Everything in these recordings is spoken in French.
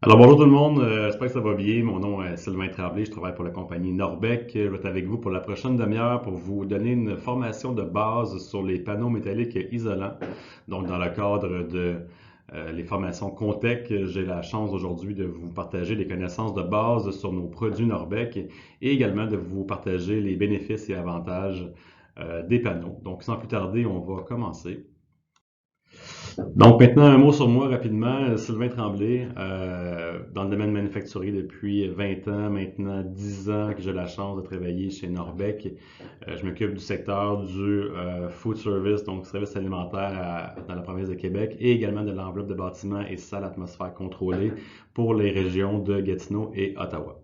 Alors bonjour tout le monde, j'espère que ça va bien. Mon nom est Sylvain Tremblay, je travaille pour la compagnie Norbec. Je vais être avec vous pour la prochaine demi-heure pour vous donner une formation de base sur les panneaux métalliques isolants. Donc dans le cadre de les formations Contech, j'ai la chance aujourd'hui de vous partager les connaissances de base sur nos produits Norbec et également de vous partager les bénéfices et avantages des panneaux. Donc sans plus tarder, on va commencer. Donc maintenant, un mot sur moi rapidement. Sylvain Tremblay, dans le domaine manufacturier depuis 20 ans, maintenant 10 ans que j'ai la chance de travailler chez Norbec. Je m'occupe du secteur du food service, donc service alimentaire dans la province de Québec, et également de l'enveloppe de bâtiments et salles atmosphère contrôlée pour les régions de Gatineau et Ottawa.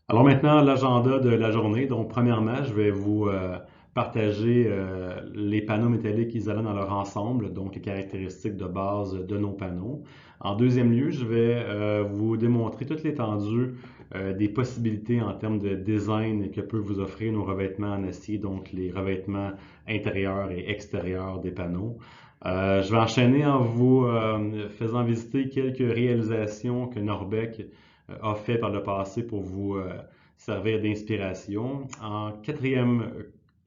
Alors maintenant, l'agenda de la journée. Donc, premièrement, je vais vous partager les panneaux métalliques isolants dans leur ensemble, donc les caractéristiques de base de nos panneaux. En deuxième lieu, je vais vous démontrer toute l'étendue des possibilités en termes de design que peuvent vous offrir nos revêtements en acier, donc les revêtements intérieurs et extérieurs des panneaux. Je vais enchaîner en vous faisant visiter quelques réalisations que Norbec a fait par le passé pour vous servir d'inspiration. En quatrième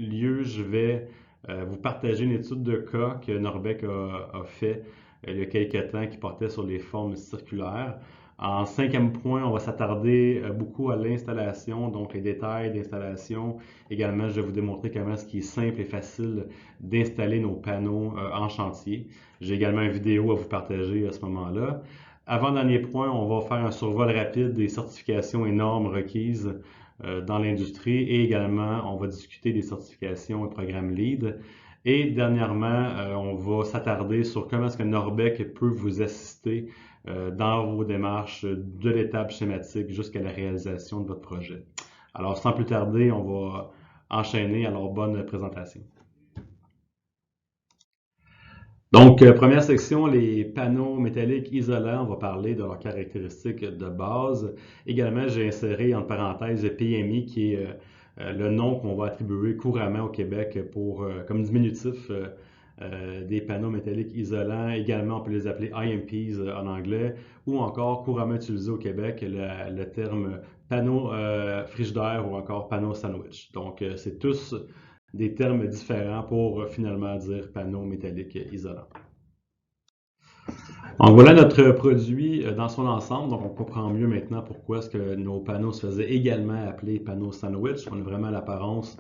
lieu, je vais vous partager une étude de cas que Norbec a fait il y a quelques temps qui portait sur les formes circulaires. En cinquième point, on va s'attarder beaucoup à l'installation, donc les détails d'installation. Également, je vais vous démontrer comment ce qui est simple et facile d'installer nos panneaux en chantier. J'ai également une vidéo à vous partager à ce moment-là. Avant-dernier point, on va faire un survol rapide des certifications et normes requises dans l'industrie et également, on va discuter des certifications et programmes LEED. Et dernièrement, on va s'attarder sur comment est-ce que Norbec peut vous assister dans vos démarches de l'étape schématique jusqu'à la réalisation de votre projet. Alors, sans plus tarder, on va enchaîner. Alors, bonne présentation. Donc, première section, les panneaux métalliques isolants. On va parler de leurs caractéristiques de base. Également, j'ai inséré entre parenthèses PMI, qui est le nom qu'on va attribuer couramment au Québec pour, comme diminutif des panneaux métalliques isolants. Également, on peut les appeler IMPs en anglais, ou encore couramment utilisé au Québec le terme panneau frigidaire ou encore panneau sandwich. Donc, c'est tous des termes différents pour finalement dire panneau métallique isolant. Donc voilà notre produit dans son ensemble. Donc on comprend mieux maintenant pourquoi est-ce que nos panneaux se faisaient également appeler panneaux sandwich. On a vraiment l'apparence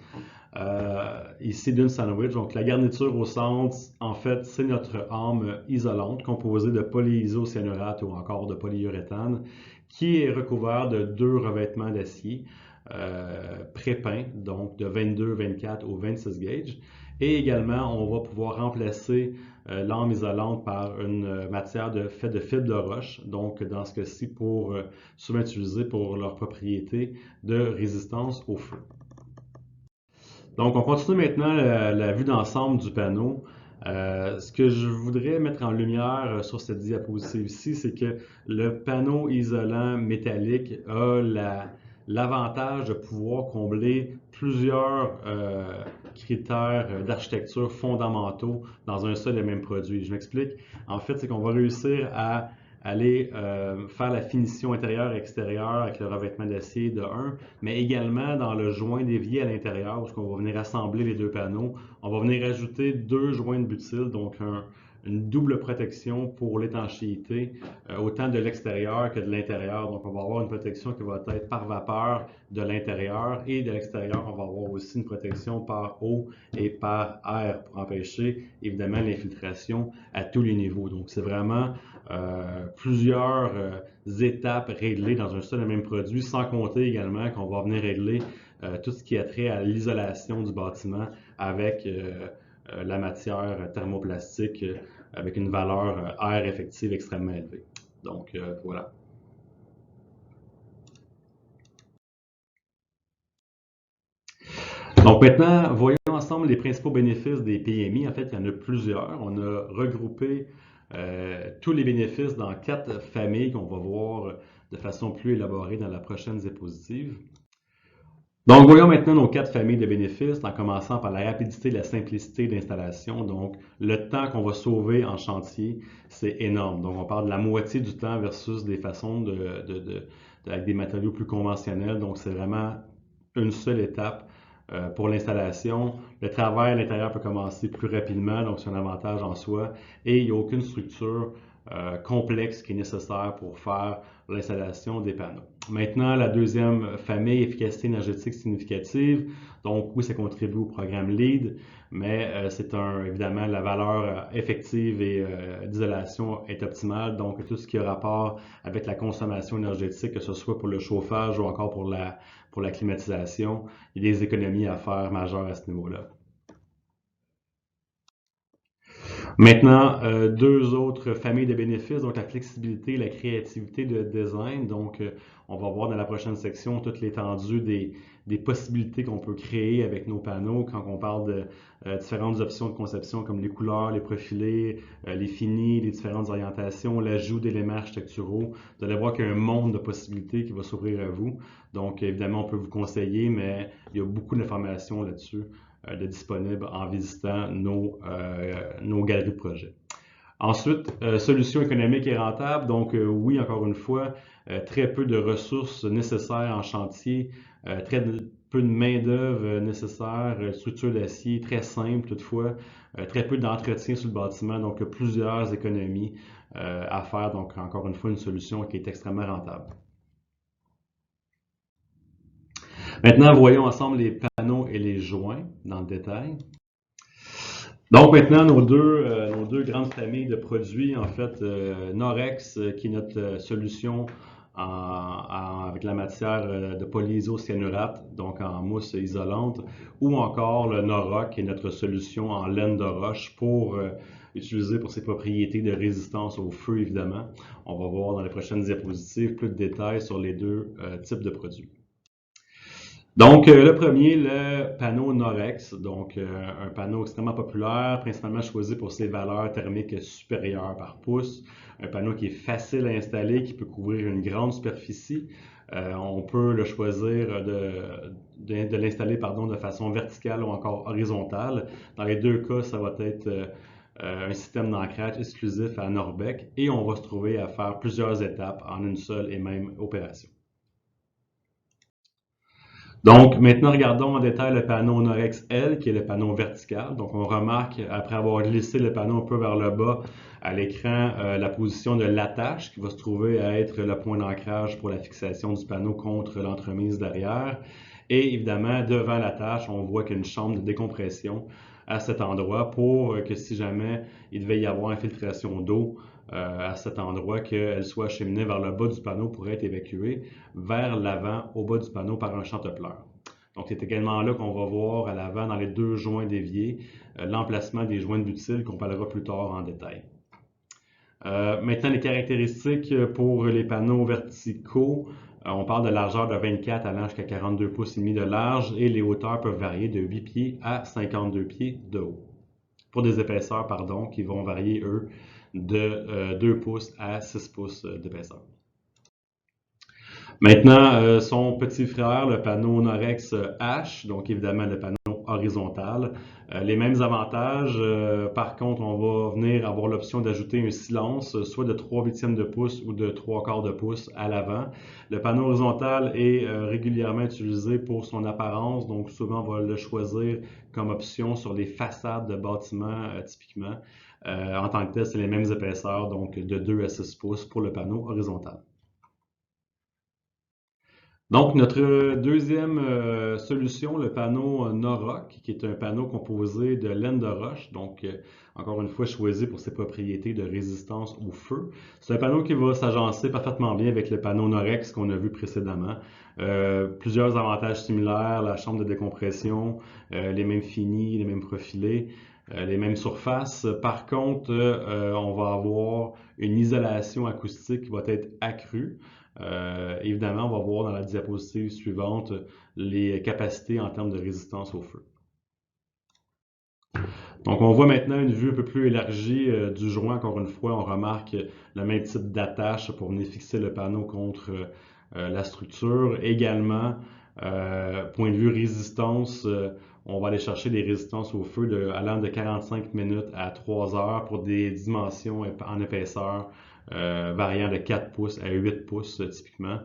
ici d'une sandwich. Donc la garniture au centre, en fait, c'est notre âme isolante composée de polyisocyanurate ou encore de polyuréthane qui est recouvert de deux revêtements d'acier pré-peints, donc de 22, 24 ou 26 gauges. Et également, on va pouvoir remplacer l'âme isolante par une matière faite de fibres de roche, donc dans ce cas-ci pour souvent utilisé pour leur propriété de résistance au feu. Donc on continue maintenant la vue d'ensemble du panneau. Ce que je voudrais mettre en lumière sur cette diapositive-ci, c'est que le panneau isolant métallique a l'avantage de pouvoir combler plusieurs critères d'architecture fondamentaux dans un seul et même produit. Je m'explique. En fait, c'est qu'on va réussir à aller faire la finition intérieure et extérieure avec le revêtement d'acier de 1, mais également dans le joint dévié à l'intérieur, où on va venir assembler les deux panneaux. On va venir ajouter deux joints de butyl, donc une double protection pour l'étanchéité, autant de l'extérieur que de l'intérieur. Donc, on va avoir une protection qui va être par vapeur de l'intérieur et de l'extérieur, on va avoir aussi une protection par eau et par air pour empêcher évidemment l'infiltration à tous les niveaux. Donc, c'est vraiment plusieurs étapes réglées dans un seul et même produit, sans compter également qu'on va venir régler tout ce qui a trait à l'isolation du bâtiment avec la matière thermoplastique avec une valeur air effective extrêmement élevée. Donc, voilà. Donc maintenant, voyons ensemble les principaux bénéfices des PMI. En fait, il y en a plusieurs. On a regroupé tous les bénéfices dans 4 familles qu'on va voir de façon plus élaborée dans la prochaine diapositive. Donc, voyons maintenant nos 4 familles de bénéfices, en commençant par la rapidité et la simplicité d'installation. Donc, le temps qu'on va sauver en chantier, c'est énorme. Donc, on parle de la moitié du temps versus des façons avec des matériaux plus conventionnels. Donc, c'est vraiment une seule étape pour l'installation. Le travail à l'intérieur peut commencer plus rapidement, donc c'est un avantage en soi. Et il n'y a aucune structure complexe qui est nécessaire pour faire l'installation des panneaux. Maintenant, la deuxième famille, efficacité énergétique significative. Donc, oui, ça contribue au programme LEED, mais évidemment, la valeur effective et d'isolation est optimale. Donc, tout ce qui a rapport avec la consommation énergétique, que ce soit pour le chauffage ou encore pour la climatisation, il y a des économies à faire majeures à ce niveau-là. Maintenant, deux autres familles de bénéfices, donc la flexibilité et la créativité de design. Donc, on va voir dans la prochaine section toute l'étendue des possibilités qu'on peut créer avec nos panneaux quand on parle de différentes options de conception comme les couleurs, les profilés, les finis, les différentes orientations, l'ajout d'éléments architecturaux. Vous allez voir qu'il y a un monde de possibilités qui va s'ouvrir à vous. Donc, évidemment, on peut vous conseiller, mais il y a beaucoup d'informations là-dessus de disponibles en visitant nos galeries de projets. Ensuite, solutions économiques et rentables. Donc, oui, encore une fois, très peu de ressources nécessaires en chantier, très peu de main-d'œuvre nécessaire, structure d'acier très simple toutefois, très peu d'entretien sur le bâtiment, donc plusieurs économies à faire. Donc, encore une fois, une solution qui est extrêmement rentable. Maintenant, voyons ensemble les panneaux et les joints dans le détail. Donc maintenant, nos deux grandes familles de produits, en fait, Norex, qui est notre solution avec la matière de polyisocyanurate, donc en mousse isolante, ou encore le Noroc, qui est notre solution en laine de roche pour utiliser pour ses propriétés de résistance au feu, évidemment. On va voir dans les prochaines diapositives plus de détails sur les deux types de produits. Donc, le premier, le panneau Norex, donc un panneau extrêmement populaire, principalement choisi pour ses valeurs thermiques supérieures par pouce. Un panneau qui est facile à installer, qui peut couvrir une grande superficie. On peut le choisir de l'installer de façon verticale ou encore horizontale. Dans les deux cas, ça va être un système d'ancrage exclusif à Norbec et on va se trouver à faire plusieurs étapes en une seule et même opération. Donc, maintenant, regardons en détail le panneau Norex L, qui est le panneau vertical. Donc, on remarque, après avoir glissé le panneau un peu vers le bas à l'écran, la position de l'attache qui va se trouver à être le point d'ancrage pour la fixation du panneau contre l'entremise derrière. Et évidemment, devant l'attache, on voit qu'il y a une chambre de décompression à cet endroit pour que si jamais il devait y avoir infiltration d'eau, à cet endroit, qu'elle soit acheminée vers le bas du panneau pour être évacuée vers l'avant au bas du panneau par un chantepleur. Donc, c'est également là qu'on va voir à l'avant, dans les deux joints déviés, l'emplacement des joints de butyl qu'on parlera plus tard en détail. Maintenant, les caractéristiques pour les panneaux verticaux. On parle de largeur de 24 allant jusqu'à 42 pouces et demi de large et les hauteurs peuvent varier de 8 pieds à 52 pieds de haut. Pour des épaisseurs, pardon, qui vont varier, eux, de 2 pouces à 6 pouces d'épaisseur. Maintenant, son petit frère, le panneau Norex H, donc évidemment le panneau horizontal. Les mêmes avantages, par contre, on va venir avoir l'option d'ajouter un silence, soit de 3/8 de pouce ou de 3/4 de pouce à l'avant. Le panneau horizontal est régulièrement utilisé pour son apparence, donc souvent on va le choisir comme option sur les façades de bâtiments typiquement. En tant que tel, c'est les mêmes épaisseurs, donc de 2 à 6 pouces pour le panneau horizontal. Donc, notre deuxième solution, le panneau Noroc, qui est un panneau composé de laine de roche, donc encore une fois choisi pour ses propriétés de résistance au feu. C'est un panneau qui va s'agencer parfaitement bien avec le panneau Norex qu'on a vu précédemment. Plusieurs avantages similaires, la chambre de décompression, les mêmes finis, les mêmes profilés, les mêmes surfaces. Par contre, on va avoir une isolation acoustique qui va être accrue. Évidemment, on va voir dans la diapositive suivante les capacités en termes de résistance au feu. Donc, on voit maintenant une vue un peu plus élargie du joint. Encore une fois, on remarque le même type d'attache pour venir fixer le panneau contre la structure. Également, Point de vue résistance, on va aller chercher des résistances au feu allant de 45 minutes à 3 heures pour des dimensions en épaisseur variant de 4 pouces à 8 pouces typiquement.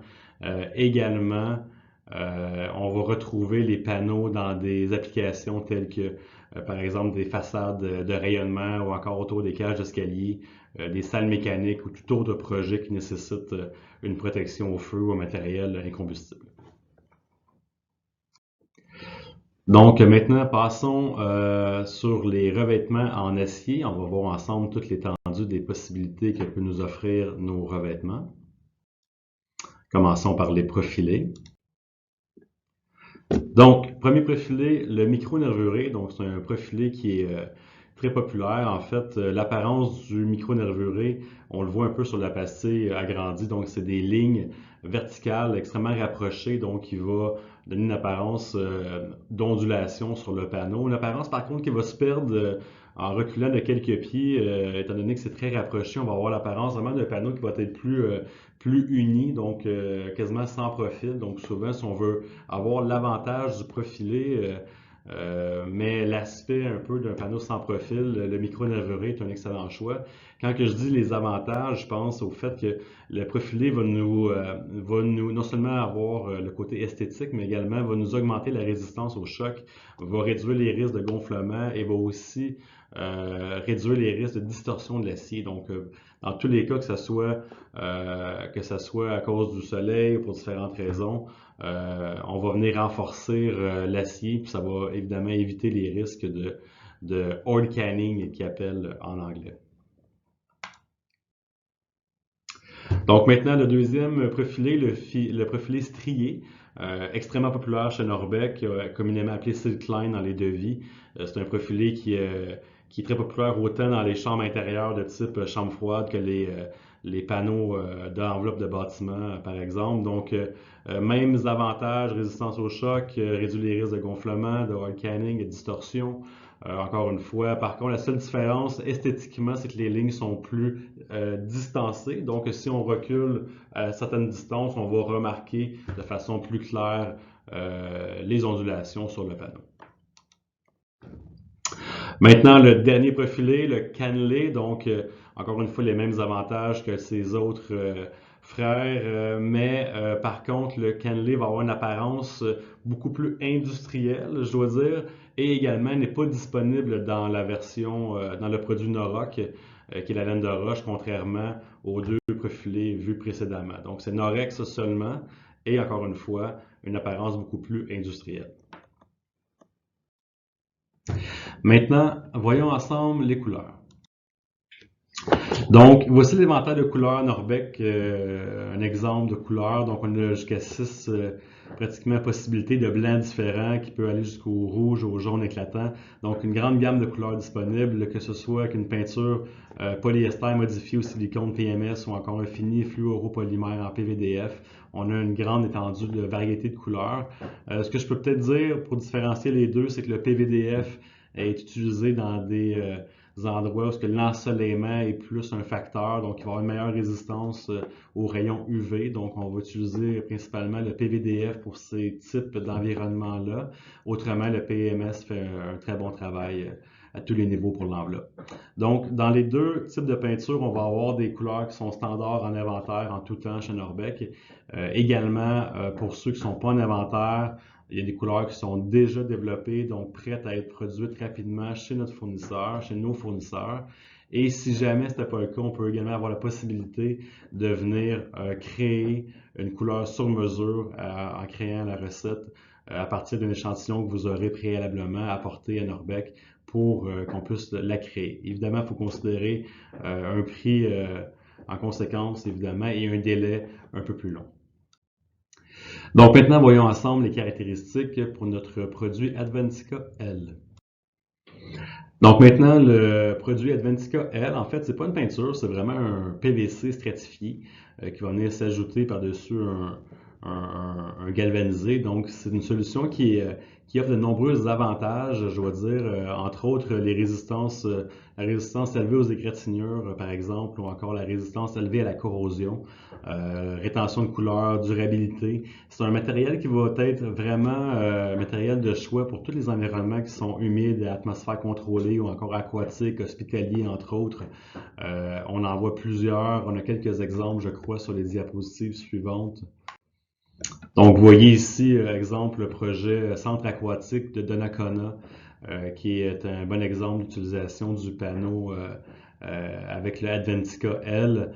Également, on va retrouver les panneaux dans des applications telles que, par exemple, des façades de rayonnement ou encore autour des cages d'escalier, des salles mécaniques ou tout autre projet qui nécessite une protection au feu ou au matériel incombustible. Donc maintenant, passons sur les revêtements en acier. On va voir ensemble toute l'étendue des possibilités que peut nous offrir nos revêtements. Commençons par les profilés. Donc, premier profilé, le micro-nervuré. Donc, c'est un profilé qui est très populaire. En fait, l'apparence du micro-nervuré, on le voit un peu sur la pastille agrandie. Donc, c'est des lignes verticales extrêmement rapprochées. Donc, qui va donner une apparence d'ondulation sur le panneau. Une apparence, par contre, qui va se perdre en reculant de quelques pieds, étant donné que c'est très rapproché. On va avoir l'apparence vraiment d'un panneau qui va être plus uni, donc quasiment sans profil. Donc, souvent, si on veut avoir l'avantage du profilé, mais l'aspect un peu d'un panneau sans profil, le micro-nervuré est un excellent choix. Quand que je dis les avantages, je pense au fait que le profilé va nous non seulement avoir le côté esthétique, mais également va nous augmenter la résistance au choc, va réduire les risques de gonflement et va aussi réduire les risques de distorsion de l'acier. Donc, dans tous les cas, que ce soit à cause du soleil ou pour différentes raisons, on va venir renforcer l'acier, puis ça va évidemment éviter les risques de oil canning, qu'ils appellent en anglais. Donc maintenant, le deuxième profilé, le profilé strié, extrêmement populaire chez Norbec, communément appelé Silkline dans les devis. C'est un profilé qui est très populaire autant dans les chambres intérieures de type chambre froide que les panneaux d'enveloppe de bâtiment, par exemple. Donc, mêmes avantages, résistance au choc, réduire les risques de gonflement, de oil canning et de distorsion. Encore une fois, par contre, la seule différence esthétiquement, c'est que les lignes sont plus distancées. Donc, si on recule à certaines distances, on va remarquer de façon plus claire les ondulations sur le panneau. Maintenant, le dernier profilé, le cannelé, donc encore une fois les mêmes avantages que ses autres frères, mais par contre le cannelé va avoir une apparence beaucoup plus industrielle, je dois dire, et également n'est pas disponible dans la version, dans le produit Noroc, qui est la laine de roche, contrairement aux deux profilés vus précédemment. Donc c'est Norex seulement, et encore une fois, une apparence beaucoup plus industrielle. Maintenant, voyons ensemble les couleurs. Donc, voici l'éventail de couleurs Norbec, un exemple de couleurs. Donc, on a jusqu'à 6 pratiquement possibilités de blancs différents qui peut aller jusqu'au rouge, au jaune éclatant. Donc, une grande gamme de couleurs disponibles, que ce soit avec une peinture polyester modifiée au silicone PMS ou encore un fini fluoropolymère en PVDF. On a une grande étendue de variété de couleurs. Ce que je peux peut-être dire pour différencier les deux, c'est que le PVDF est utilisé dans des endroits où l'ensoleillement est plus un facteur, donc il va avoir une meilleure résistance aux rayons UV. Donc, on va utiliser principalement le PVDF pour ces types d'environnements-là. Autrement, le PMS fait un très bon travail à tous les niveaux pour l'enveloppe. Donc, dans les deux types de peinture, on va avoir des couleurs qui sont standards en inventaire en tout temps chez Norbec. Également, pour ceux qui ne sont pas en inventaire, il y a des couleurs qui sont déjà développées, donc prêtes à être produites rapidement chez notre fournisseur, chez nos fournisseurs. Et si jamais ce n'est pas le cas, on peut également avoir la possibilité de venir créer une couleur sur mesure en créant la recette à partir d'un échantillon que vous aurez préalablement apporté à Norbec pour qu'on puisse la créer. Évidemment, il faut considérer un prix en conséquence, évidemment, et un délai un peu plus long. Donc maintenant, voyons ensemble les caractéristiques pour notre produit Adventica L. Donc maintenant, le produit Adventica L, en fait, c'est pas une peinture, c'est vraiment un PVC stratifié qui va venir s'ajouter par-dessus un galvanisé. Donc c'est une solution qui qui offre de nombreux avantages, je dois dire, entre autres la résistance élevée aux égratignures, par exemple, ou encore la résistance élevée à la corrosion, rétention de couleur, durabilité. C'est un matériel qui va être vraiment un matériel de choix pour tous les environnements qui sont humides, atmosphère contrôlée ou encore aquatiques, hospitaliers, entre autres. On en voit plusieurs. On a quelques exemples, je crois, sur les diapositives suivantes. Donc, vous voyez ici, exemple, le projet Centre aquatique de Donnacona, qui est un bon exemple d'utilisation du panneau avec le Adventica L.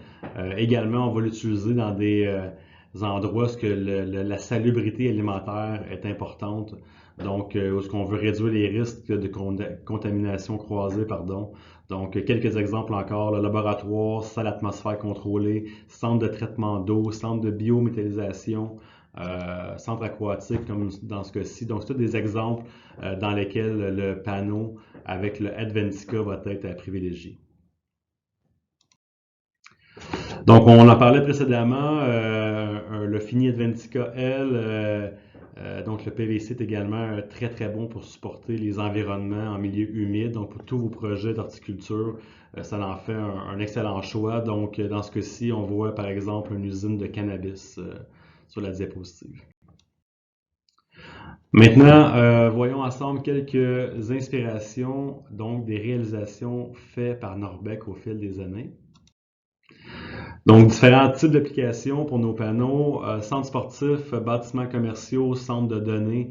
Également, on va l'utiliser dans des endroits où la salubrité alimentaire est importante. Donc, où est-ce qu'on veut réduire les risques de contamination croisée, pardon. Donc, quelques exemples encore, le laboratoire, salle atmosphère contrôlée, centre de traitement d'eau, centre de biométhanisation, centre aquatique, comme dans ce cas-ci. Donc, c'est tous des exemples dans lesquels le panneau avec le Adventica va être à privilégier. Donc, on en parlait précédemment, le fini Adventica L, donc le PVC est également très très bon pour supporter les environnements en milieu humide. Donc, pour tous vos projets d'horticulture, ça en fait un excellent choix. Donc, dans ce cas-ci, on voit par exemple une usine de cannabis sur la diapositive. Maintenant, voyons ensemble quelques inspirations, donc des réalisations faites par Norbec au fil des années. Donc, différents types d'applications pour nos panneaux, centres sportifs, bâtiments commerciaux, centres de données,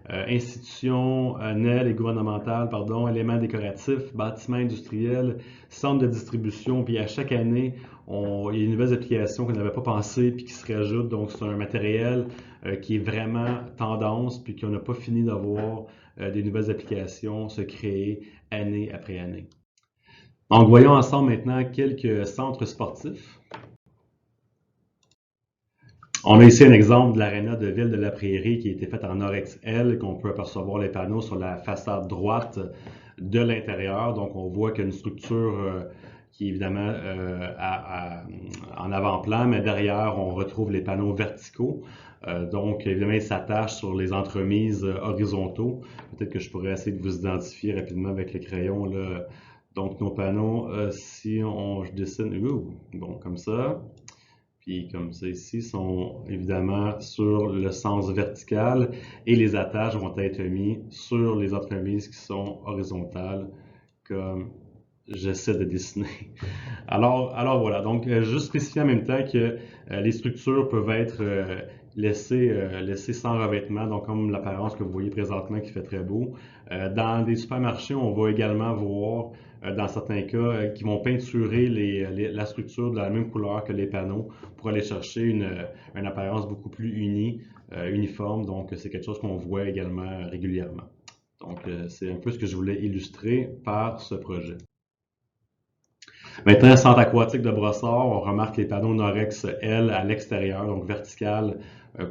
institutions, NEL et gouvernementales, pardon, éléments décoratifs, bâtiments industriels, centres de distribution, puis à chaque année, il y a de nouvelles applications qu'on n'avait pas pensées puis qui se rajoutent. Donc, c'est un matériel qui est vraiment tendance puis qu'on n'a pas fini d'avoir des nouvelles applications se créer année après année. Donc, voyons ensemble maintenant quelques centres sportifs. On a ici un exemple de l'aréna de Ville de la Prairie qui a été faite en Norex L, qu'on peut apercevoir les panneaux sur la façade droite de l'intérieur. Donc, on voit qu'il y a une structure qui est évidemment en avant-plan, mais derrière, on retrouve les panneaux verticaux. Donc, évidemment, ils s'attachent sur les entremises horizontaux. Peut-être que je pourrais essayer de vous identifier rapidement avec le crayon, là. Donc, nos panneaux, si je dessine, bon, comme ça. Puis comme ça ici, sont évidemment sur le sens vertical et les attaches vont être mis sur les entremises qui sont horizontales, comme j'essaie de dessiner. Alors voilà, donc juste spécifier en même temps que les structures peuvent être laissées sans revêtement, donc comme l'apparence que vous voyez présentement qui fait très beau. Dans des supermarchés, on va également voir dans certains cas, qui vont peinturer la structure de la même couleur que les panneaux pour aller chercher une apparence beaucoup plus uniforme. Donc, c'est quelque chose qu'on voit également régulièrement. Donc, c'est un peu ce que je voulais illustrer par ce projet. Maintenant, centre aquatique de Brossard, on remarque les panneaux Norex L à l'extérieur, donc vertical,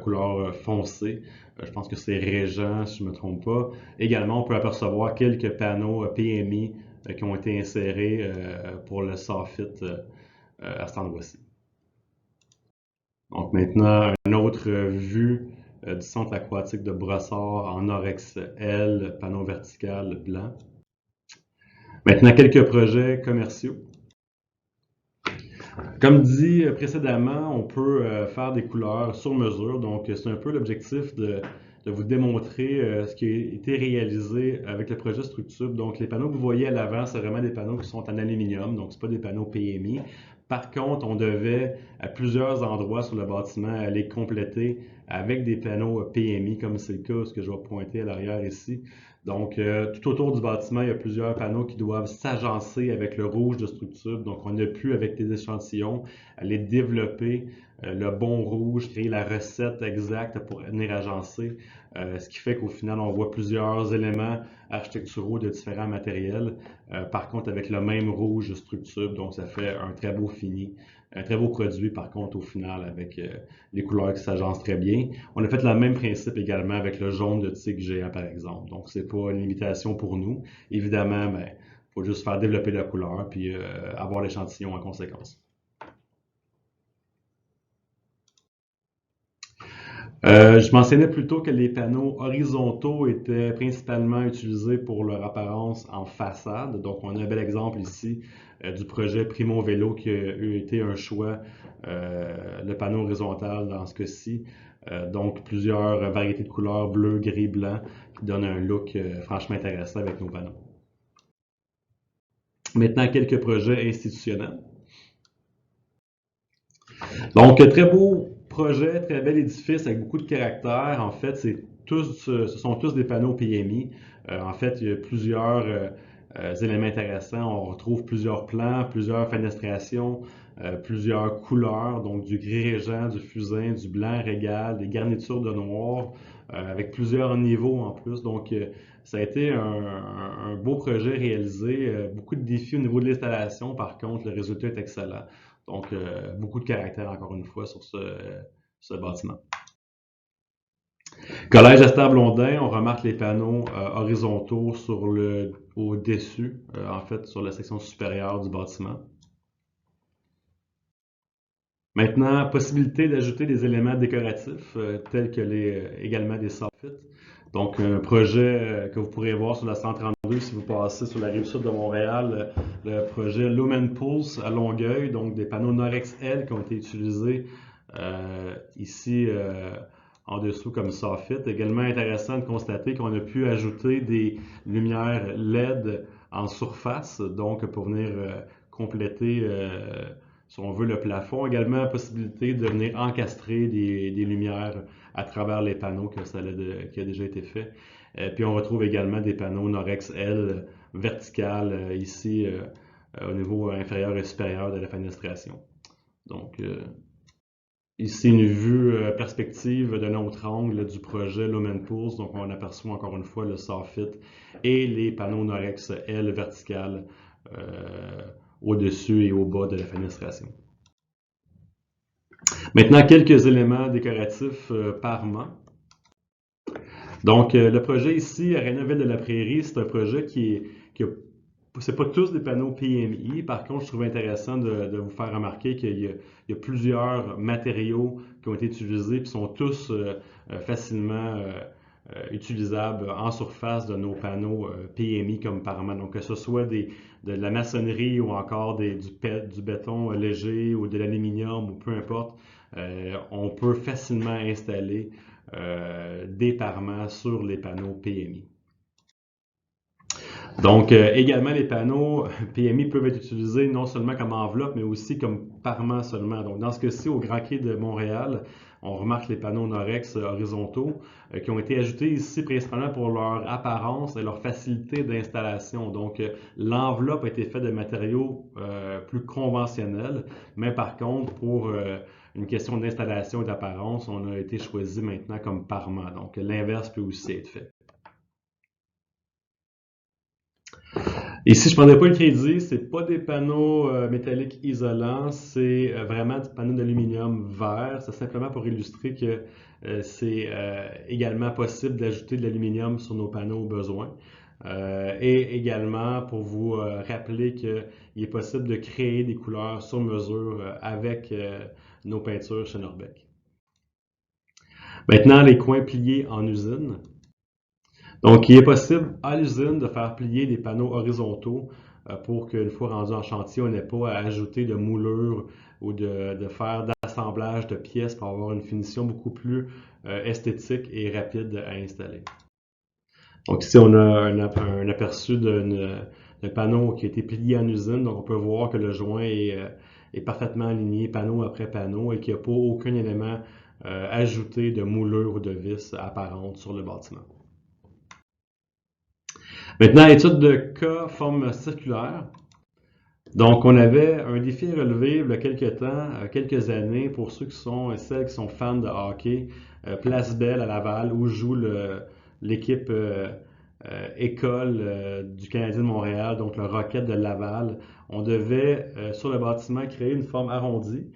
couleur foncée. Je pense que c'est Régent, si je ne me trompe pas. Également, on peut apercevoir quelques panneaux PMI qui ont été insérés pour le soffit à cet endroit-ci. Donc maintenant, une autre vue du centre aquatique de Brossard en Norex L, panneau vertical blanc. Maintenant, quelques projets commerciaux. Comme dit précédemment, on peut faire des couleurs sur mesure. Donc, c'est un peu l'objectif de vous démontrer ce qui a été réalisé avec le projet Structube. Donc, les panneaux que vous voyez à l'avant, c'est vraiment des panneaux qui sont en aluminium, donc ce pas des panneaux PMI. Par contre, on devait à plusieurs endroits sur le bâtiment les compléter avec des panneaux PMI, comme c'est le cas, ce que je vais pointer à l'arrière ici. Donc, tout autour du bâtiment, il y a plusieurs panneaux qui doivent s'agencer avec le rouge de Structube. Donc, on a pu, avec des échantillons, aller développer le bon rouge, créer la recette exacte pour venir agencer. Ce qui fait qu'au final, on voit plusieurs éléments architecturaux de différents matériels. Par contre, avec le même rouge Structube, donc ça fait un très beau fini. Un très beau produit, par contre, au final, avec les couleurs qui s'agencent très bien. On a fait le même principe également avec le jaune de tigre géant, par exemple. Donc, c'est pas une limitation pour nous. Évidemment, ben, faut juste faire développer la couleur puis avoir l'échantillon en conséquence. Je mentionnais plutôt que les panneaux horizontaux étaient principalement utilisés pour leur apparence en façade. Donc, on a un bel exemple ici du projet Primo Vélo qui a eu été un choix, le panneau horizontal dans ce cas-ci. Donc, plusieurs variétés de couleurs, bleu, gris, blanc, qui donnent un look franchement intéressant avec nos panneaux. Maintenant, quelques projets institutionnels. Donc, très beau projet, très bel édifice avec beaucoup de caractère. En fait, ce sont tous des panneaux PMI. En fait, il y a plusieurs éléments intéressants. On retrouve plusieurs plans, plusieurs fenestrations, plusieurs couleurs, donc du gris régent, du fusain, du blanc régal, des garnitures de noir, avec plusieurs niveaux en plus. Donc, ça a été un beau projet réalisé. Beaucoup de défis au niveau de l'installation. Par contre, le résultat est excellent. Donc, beaucoup de caractère, encore une fois, sur ce bâtiment. Collège Esther Blondin, on remarque les panneaux horizontaux au-dessus, en fait, sur la section supérieure du bâtiment. Maintenant, possibilité d'ajouter des éléments décoratifs, tels que également des soffits. Donc, un projet que vous pourrez voir sur la 132 si vous passez sur la rive sud de Montréal, le projet Lumen Pulse à Longueuil, donc des panneaux Norex L qui ont été utilisés ici en dessous comme soffit. Également intéressant de constater qu'on a pu ajouter des lumières LED en surface, donc pour venir compléter, si on veut, le plafond. Également la possibilité de venir encastrer des lumières à travers les panneaux qui a déjà été fait. Puis on retrouve également des panneaux Norex L verticales ici au niveau inférieur et supérieur de la fenestration. Donc ici une vue perspective d'un autre angle du projet Lumen Pulse. Donc on aperçoit encore une fois le soffit et les panneaux Norex L verticales au-dessus et au bas de la fenestration. Maintenant, quelques éléments décoratifs Parma. Donc, le projet ici, Arena Ville de la Prairie, c'est un projet c'est pas tous des panneaux PMI. Par contre, je trouve intéressant de vous faire remarquer qu'il y a plusieurs matériaux qui ont été utilisés et sont tous facilement utilisables en surface de nos panneaux PMI comme Parma. Donc, que ce soit de la maçonnerie ou encore du béton léger ou de l'aluminium ou peu importe, on peut facilement installer des Parma sur les panneaux PMI. Donc, également, les panneaux PMI peuvent être utilisés non seulement comme enveloppe, mais aussi comme parement seulement. Donc, dans ce cas-ci, au Grand Quai de Montréal, on remarque les panneaux Norex horizontaux qui ont été ajoutés ici principalement pour leur apparence et leur facilité d'installation. Donc, l'enveloppe a été faite de matériaux plus conventionnels, mais par contre, pour une question d'installation et d'apparence, on a été choisi maintenant comme parement. Donc, l'inverse peut aussi être fait. Ici, je ne prendrai pas le crédit, c'est pas des panneaux métalliques isolants, c'est vraiment du panneau d'aluminium vert. C'est simplement pour illustrer que c'est également possible d'ajouter de l'aluminium sur nos panneaux au besoin. Et également pour vous rappeler qu'il est possible de créer des couleurs sur mesure avec nos peintures chez Norbec. Maintenant, les coins pliés en usine. Donc, il est possible à l'usine de faire plier des panneaux horizontaux pour qu'une fois rendu en chantier, on n'ait pas à ajouter de moulure ou de faire d'assemblage de pièces pour avoir une finition beaucoup plus esthétique et rapide à installer. Donc ici, on a un aperçu d'un panneau qui a été plié en usine. Donc, on peut voir que le joint est parfaitement aligné panneau après panneau et qu'il n'y a pas aucun élément ajouté de moulure ou de vis apparente sur le bâtiment. Maintenant, étude de cas forme circulaire. Donc, on avait un défi à relever il y a quelques temps, quelques années, pour ceux qui sont et celles qui sont fans de hockey, Place Belle à Laval, où joue l'équipe école du Canadien de Montréal, donc le Rocket de Laval. On devait, sur le bâtiment, créer une forme arrondie,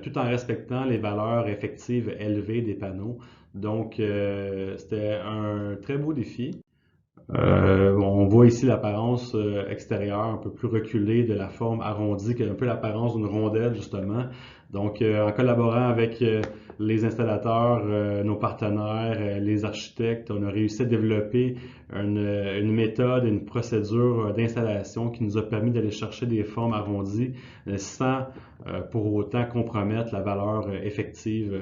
tout en respectant les valeurs effectives élevées des panneaux. Donc, c'était un très beau défi. On voit ici l'apparence extérieure un peu plus reculée de la forme arrondie, qui a un peu l'apparence d'une rondelle justement. Donc, en collaborant avec les installateurs, nos partenaires, les architectes, on a réussi à développer une méthode, une procédure d'installation qui nous a permis d'aller chercher des formes arrondies sans pour autant compromettre la valeur effective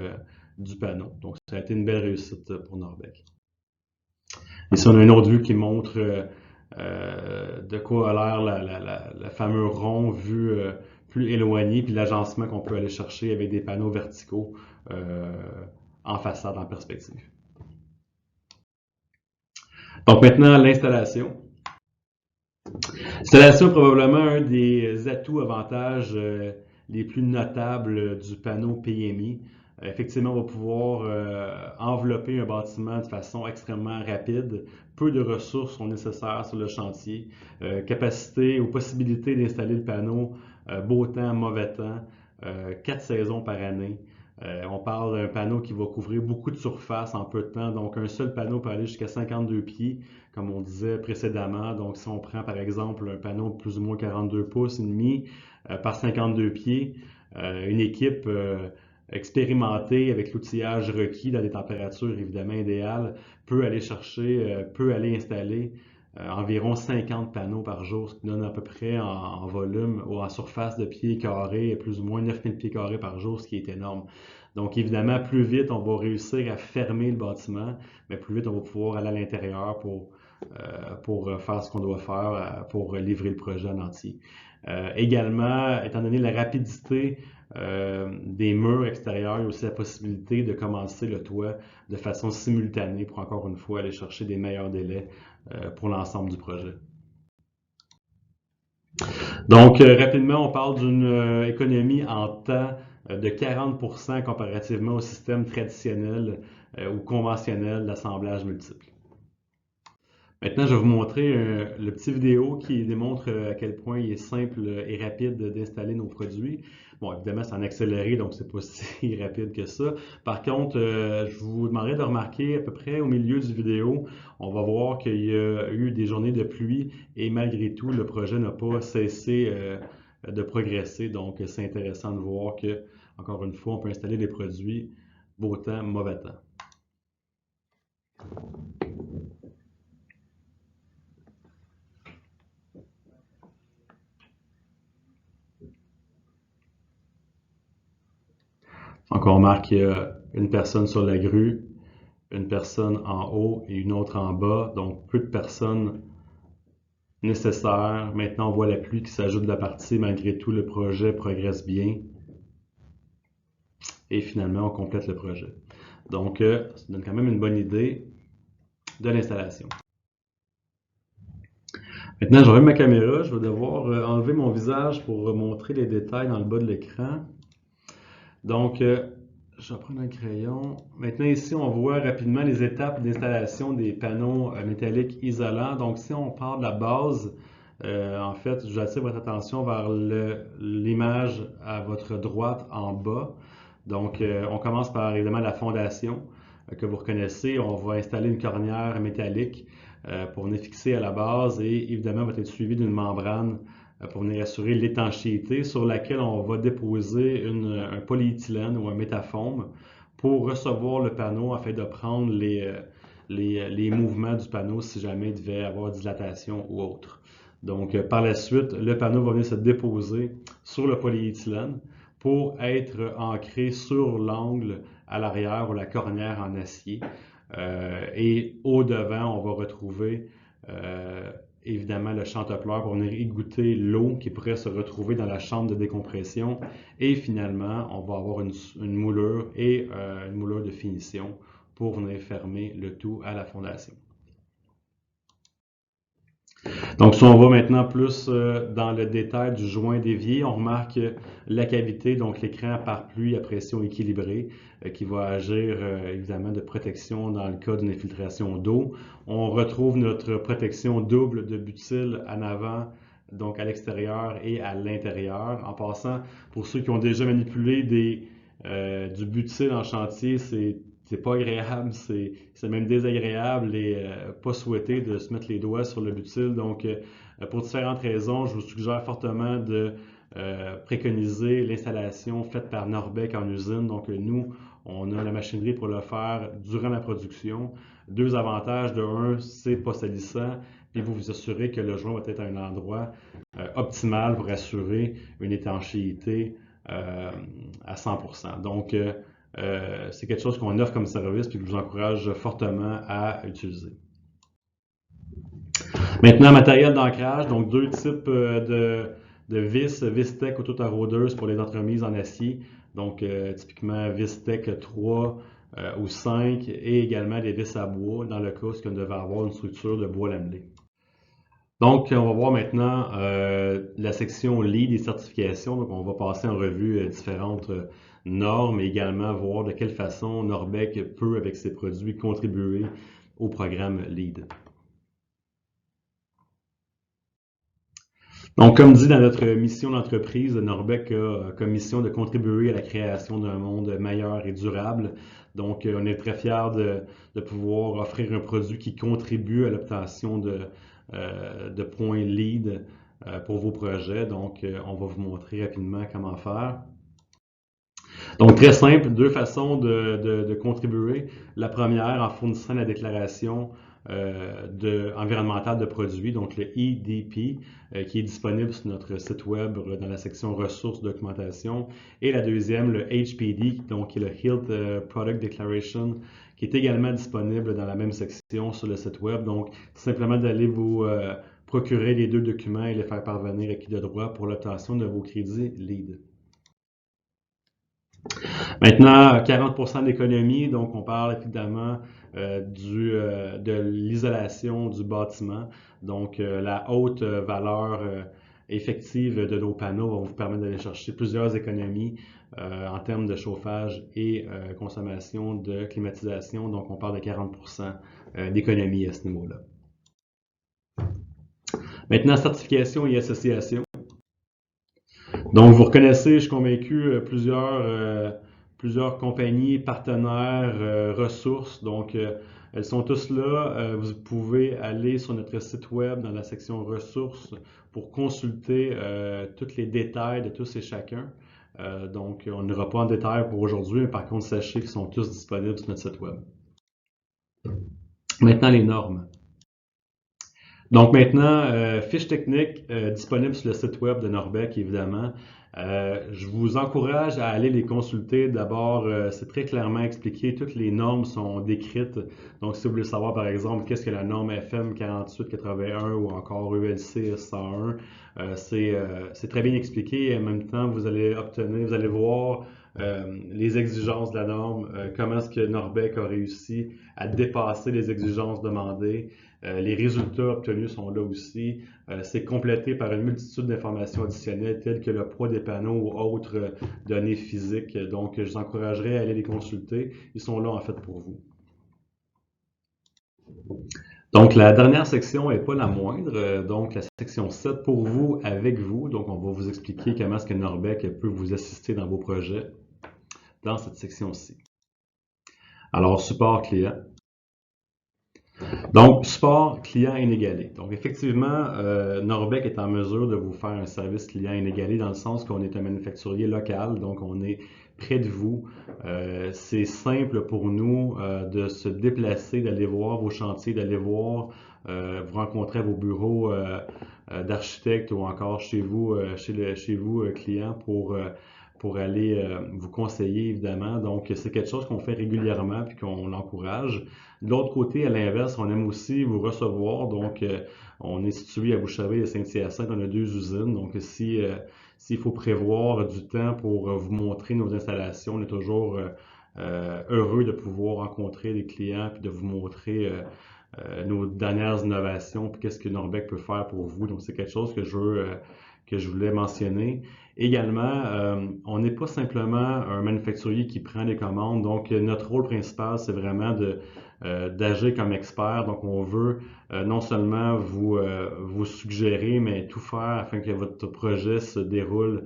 du panneau. Donc, ça a été une belle réussite pour Norbec. Ici, on a une autre vue qui montre de quoi a l'air la fameux rond vu plus éloigné, puis l'agencement qu'on peut aller chercher avec des panneaux verticaux euh, en façade, en perspective. Donc maintenant, l'installation. L'installation est probablement un des atouts, avantages les plus notables du panneau PMI. Effectivement, on va pouvoir envelopper un bâtiment de façon extrêmement rapide. Peu de ressources sont nécessaires sur le chantier. Capacité ou possibilité d'installer le panneau beau temps, mauvais temps, 4 saisons par année. On parle d'un panneau qui va couvrir beaucoup de surface en peu de temps. Donc, un seul panneau peut aller jusqu'à 52 pieds, comme on disait précédemment. Donc, si on prend par exemple un panneau de plus ou moins 42 pouces et demi par 52 pieds, une équipe expérimentée avec l'outillage requis dans des températures évidemment idéales peut aller chercher, peut aller installer environ 50 panneaux par jour, ce qui donne à peu près en volume ou en surface de pieds carrés, plus ou moins 9000 pieds carrés par jour, ce qui est énorme. Donc évidemment, plus vite on va réussir à fermer le bâtiment, mais plus vite on va pouvoir aller à l'intérieur pour faire ce qu'on doit faire pour livrer le projet en entier. Également, étant donné la rapidité des murs extérieurs, il y a aussi la possibilité de commencer le toit de façon simultanée pour encore une fois aller chercher des meilleurs délais pour l'ensemble du projet. Donc, rapidement, on parle d'une économie en temps de 40% comparativement au système traditionnel ou conventionnel d'assemblage multiple. Maintenant, je vais vous montrer le petit vidéo qui démontre à quel point il est simple et rapide d'installer nos produits. Bon, évidemment, c'est en accéléré, donc c'est pas si rapide que ça. Par contre, je vous demanderai de remarquer à peu près au milieu du vidéo, on va voir qu'il y a eu des journées de pluie et malgré tout, le projet n'a pas cessé de progresser. Donc, c'est intéressant de voir que, encore une fois, on peut installer des produits beau temps, mauvais temps. Donc, on remarque qu'il y a une personne sur la grue, une personne en haut et une autre en bas. Donc, peu de personnes nécessaires. Maintenant, on voit la pluie qui s'ajoute de la partie. Malgré tout, le projet progresse bien. Et finalement, on complète le projet. Donc, ça donne quand même une bonne idée de l'installation. Maintenant, j'enlève ma caméra. Je vais devoir enlever mon visage pour montrer les détails dans le bas de l'écran. Donc, je vais prendre un crayon. Maintenant, ici, on voit rapidement les étapes d'installation des panneaux métalliques isolants. Donc, si on part de la base, en fait, j'attire votre attention vers l'image à votre droite en bas. Donc, on commence par évidemment la fondation que vous reconnaissez. On va installer une cornière métallique pour venir fixer à la base et évidemment, va être suivi d'une membrane pour venir assurer l'étanchéité sur laquelle on va déposer un polyéthylène ou un métafoam pour recevoir le panneau afin de prendre les mouvements du panneau si jamais il devait avoir dilatation ou autre. Donc, par la suite, le panneau va venir se déposer sur le polyéthylène pour être ancré sur l'angle à l'arrière ou la cornière en acier. Et au devant, on va retrouver évidemment le chantopleur pour venir égoutter l'eau qui pourrait se retrouver dans la chambre de décompression. Et finalement, on va avoir une moulure et une moulure de finition pour venir fermer le tout à la fondation. Donc, si on va maintenant plus dans le détail du joint dévié, on remarque la cavité, donc l'écran par pluie à pression équilibrée, qui va agir évidemment de protection dans le cas d'une infiltration d'eau. On retrouve notre protection double de butyle en avant, donc à l'extérieur et à l'intérieur. En passant, pour ceux qui ont déjà manipulé du butyle en chantier, c'est c'est pas agréable, c'est même désagréable et pas souhaité de se mettre les doigts sur le butyl. Donc, pour différentes raisons, je vous suggère fortement de préconiser l'installation faite par Norbec en usine. Donc, nous, on a la machinerie pour le faire durant la production. Deux avantages. De un, c'est pas salissant. Puis vous vous assurez que le joint va être à un endroit optimal pour assurer une étanchéité à 100%. Donc, c'est quelque chose qu'on offre comme service et que je vous encourage fortement à utiliser. Maintenant, matériel d'ancrage, donc deux types de vis, Vis-Tech ou toute rôdeuse pour les entremises en acier. Donc, typiquement Vis-Tech 3 ou 5 et également des vis à bois dans le cas où on devait avoir une structure de bois lamelé. Donc, on va voir maintenant la section LEED et certification. Donc, on va passer en revue différentes normes et également voir de quelle façon Norbec peut, avec ses produits, contribuer au programme LEED. Donc, comme dit dans notre mission d'entreprise, Norbec a comme mission de contribuer à la création d'un monde meilleur et durable. Donc, on est très fiers de pouvoir offrir un produit qui contribue à l'obtention de points LEED pour vos projets. Donc, on va vous montrer rapidement comment faire. Donc, très simple, deux façons de contribuer. La première, en fournissant la déclaration environnementale de produits, donc le EDP, qui est disponible sur notre site web dans la section ressources documentation. Et la deuxième, le HPD, donc qui est le Health Product Declaration, qui est également disponible dans la même section sur le site web. Donc, simplement d'aller vous procurer les deux documents et les faire parvenir à qui de droit pour l'obtention de vos crédits LEED. Maintenant, 40% d'économie, donc on parle évidemment de l'isolation du bâtiment. Donc, la haute valeur effective de nos panneaux va vous permettre d'aller chercher plusieurs économies en termes de chauffage et consommation de climatisation. Donc, on parle de 40% d'économie à ce niveau-là. Maintenant, certification et association. Donc, vous reconnaissez, je suis convaincu, plusieurs compagnies, partenaires, ressources. Donc, elles sont tous là. Vous pouvez aller sur notre site web dans la section ressources pour consulter tous les détails de tous et chacun. Donc, on n'ira pas en détail pour aujourd'hui, mais par contre, sachez qu'ils sont tous disponibles sur notre site web. Maintenant, les normes. Donc maintenant, fiche technique disponible sur le site web de Norbec, évidemment. Je vous encourage à aller les consulter. D'abord, c'est très clairement expliqué. Toutes les normes sont décrites. Donc, si vous voulez savoir, par exemple, qu'est-ce que la norme FM 4881 ou encore ELC 101, c'est très bien expliqué. Et en même temps, vous allez voir les exigences de la norme, comment est-ce que Norbec a réussi à dépasser les exigences demandées. Les résultats obtenus sont là aussi. C'est complété par une multitude d'informations additionnelles telles que le poids des panneaux ou autres données physiques. Donc, je vous encouragerais à aller les consulter. Ils sont là en fait pour vous. Donc, la dernière section n'est pas la moindre. Donc, la section 7 pour vous, avec vous. Donc, on va vous expliquer comment est-ce que Norbec peut vous assister dans vos projets dans cette section-ci. Alors, support client. Donc, support client inégalé. Donc, effectivement, Norbec est en mesure de vous faire un service client inégalé dans le sens qu'on est un manufacturier local, donc on est près de vous. C'est simple pour nous de se déplacer, d'aller voir vos chantiers, d'aller voir, vous rencontrer à vos bureaux d'architectes ou encore chez vous, client pour aller vous conseiller, évidemment. Donc, c'est quelque chose qu'on fait régulièrement puis qu'on encourage. De l'autre côté, à l'inverse, on aime aussi vous recevoir. Donc, on est situé à Boucherville et Saint-Hyacinthe. On a deux usines. Donc, s'il faut prévoir du temps pour vous montrer nos installations, on est toujours heureux de pouvoir rencontrer les clients puis de vous montrer nos dernières innovations puis qu'est-ce que Norbec peut faire pour vous. Donc, c'est quelque chose que je voulais mentionner. Également, on n'est pas simplement un manufacturier qui prend les commandes. Donc, notre rôle principal, c'est vraiment d'agir comme expert. Donc, on veut non seulement vous suggérer, mais tout faire afin que votre projet se déroule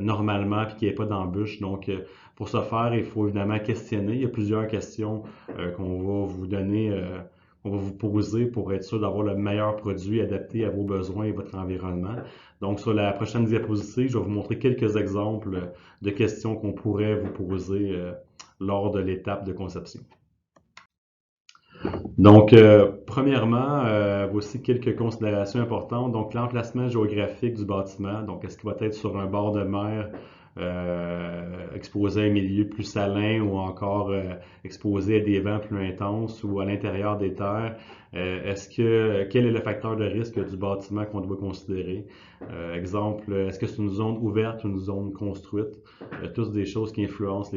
normalement et qu'il n'y ait pas d'embûches. Donc, pour ce faire, il faut évidemment questionner. Il y a plusieurs questions qu'on va vous donner, qu'on va vous poser pour être sûr d'avoir le meilleur produit adapté à vos besoins et votre environnement. Donc, sur la prochaine diapositive, je vais vous montrer quelques exemples de questions qu'on pourrait vous poser lors de l'étape de conception. Donc, premièrement, voici quelques considérations importantes. Donc, l'emplacement géographique du bâtiment. Donc, est-ce qu'il va être sur un bord de mer exposé à un milieu plus salin ou encore exposé à des vents plus intenses ou à l'intérieur des terres? Quel est le facteur de risque du bâtiment qu'on doit considérer? Exemple, est-ce que c'est une zone ouverte ou une zone construite? Tous des choses qui influencent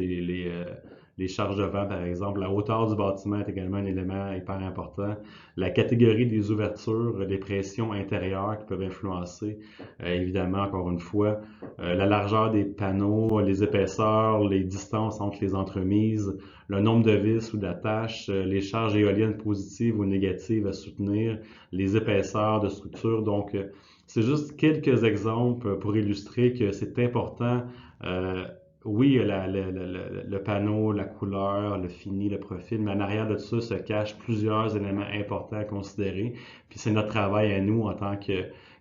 les charges de vent, par exemple. La hauteur du bâtiment est également un élément hyper important. La catégorie des ouvertures, les pressions intérieures qui peuvent influencer, évidemment, encore une fois, la largeur des panneaux, les épaisseurs, les distances entre les entremises, le nombre de vis ou d'attaches, les charges éoliennes positives ou négatives à soutenir, les épaisseurs de structure. Donc, c'est juste quelques exemples pour illustrer que c'est important. Oui, le panneau, la couleur, le fini, le profil, mais en arrière de tout ça se cachent plusieurs éléments importants à considérer. Puis c'est notre travail à nous en tant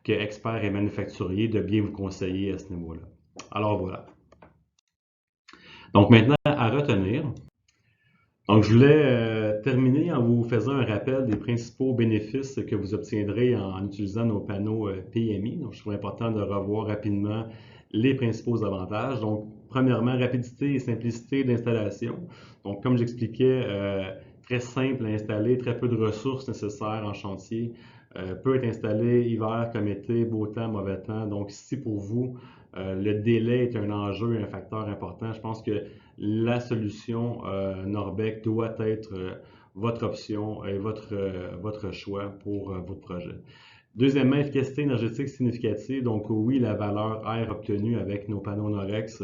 qu'experts et manufacturiers de bien vous conseiller à ce niveau-là. Alors voilà. Donc maintenant, à retenir. Donc je voulais terminer en vous faisant un rappel des principaux bénéfices que vous obtiendrez en utilisant nos panneaux PMI. Donc je trouve important de revoir rapidement les principaux avantages. Donc, premièrement, rapidité et simplicité d'installation. Donc, comme j'expliquais, très simple à installer, très peu de ressources nécessaires en chantier, peut être installé hiver comme été, beau temps, mauvais temps. Donc, si pour vous, le délai est un enjeu et un facteur important, je pense que la solution Norbec doit être votre option et votre choix pour votre projet. Deuxièmement, efficacité énergétique significative. Donc oui, la valeur R obtenue avec nos panneaux Norex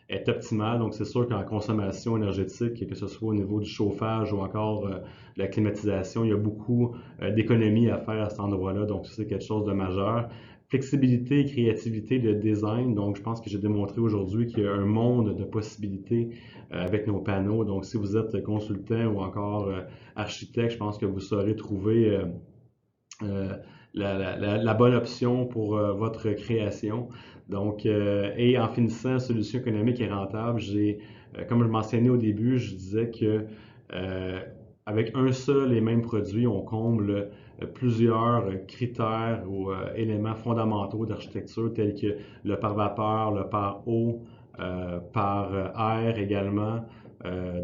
est optimale. Donc c'est sûr qu'en consommation énergétique, que ce soit au niveau du chauffage ou encore de la climatisation, il y a beaucoup d'économies à faire à cet endroit-là. Donc c'est quelque chose de majeur. Flexibilité et créativité de design. Donc je pense que j'ai démontré aujourd'hui qu'il y a un monde de possibilités avec nos panneaux. Donc si vous êtes consultant ou encore architecte, je pense que vous saurez trouver la bonne option pour votre création. Donc, et en finissant, solution économique et rentable, comme je le mentionnais au début, je disais que avec un seul et même produit, on comble plusieurs critères ou éléments fondamentaux d'architecture tels que le par vapeur, le par eau, par air également.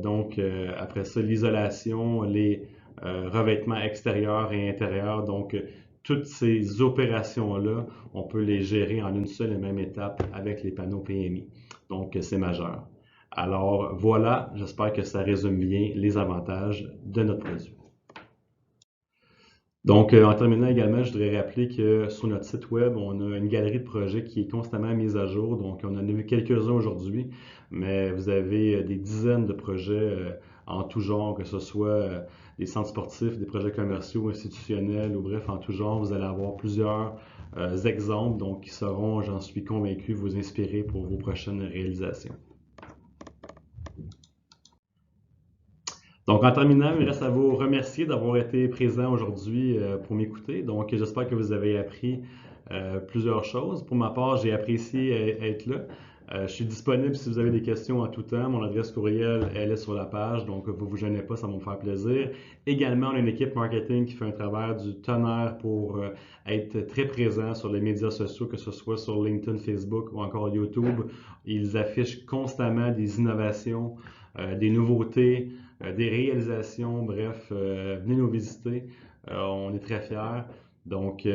Donc, après ça, l'isolation, les revêtements extérieurs et intérieurs. Donc, toutes ces opérations-là, on peut les gérer en une seule et même étape avec les panneaux PMI. Donc, c'est majeur. Alors, voilà, j'espère que ça résume bien les avantages de notre produit. Donc, en terminant également, je voudrais rappeler que sur notre site web, on a une galerie de projets qui est constamment mise à jour. Donc, on en a vu quelques-uns aujourd'hui, mais vous avez des dizaines de projets en tout genre, que ce soit des centres sportifs, des projets commerciaux, institutionnels, ou bref, en tout genre. Vous allez avoir plusieurs exemples, donc qui seront, j'en suis convaincu, vous inspirer pour vos prochaines réalisations. Donc, en terminant, il me reste à vous remercier d'avoir été présent aujourd'hui pour m'écouter. Donc, j'espère que vous avez appris plusieurs choses. Pour ma part, j'ai apprécié être là. Je suis disponible si vous avez des questions en tout temps. Mon adresse courriel, elle est sur la page, donc vous ne vous gênez pas, ça va me faire plaisir. Également, on a une équipe marketing qui fait un travail du tonnerre pour être très présent sur les médias sociaux, que ce soit sur LinkedIn, Facebook ou encore YouTube. Ils affichent constamment des innovations, des nouveautés, des réalisations, bref, venez nous visiter. On est très fiers. Donc,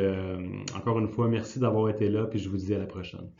encore une fois, merci d'avoir été là, puis je vous dis à la prochaine.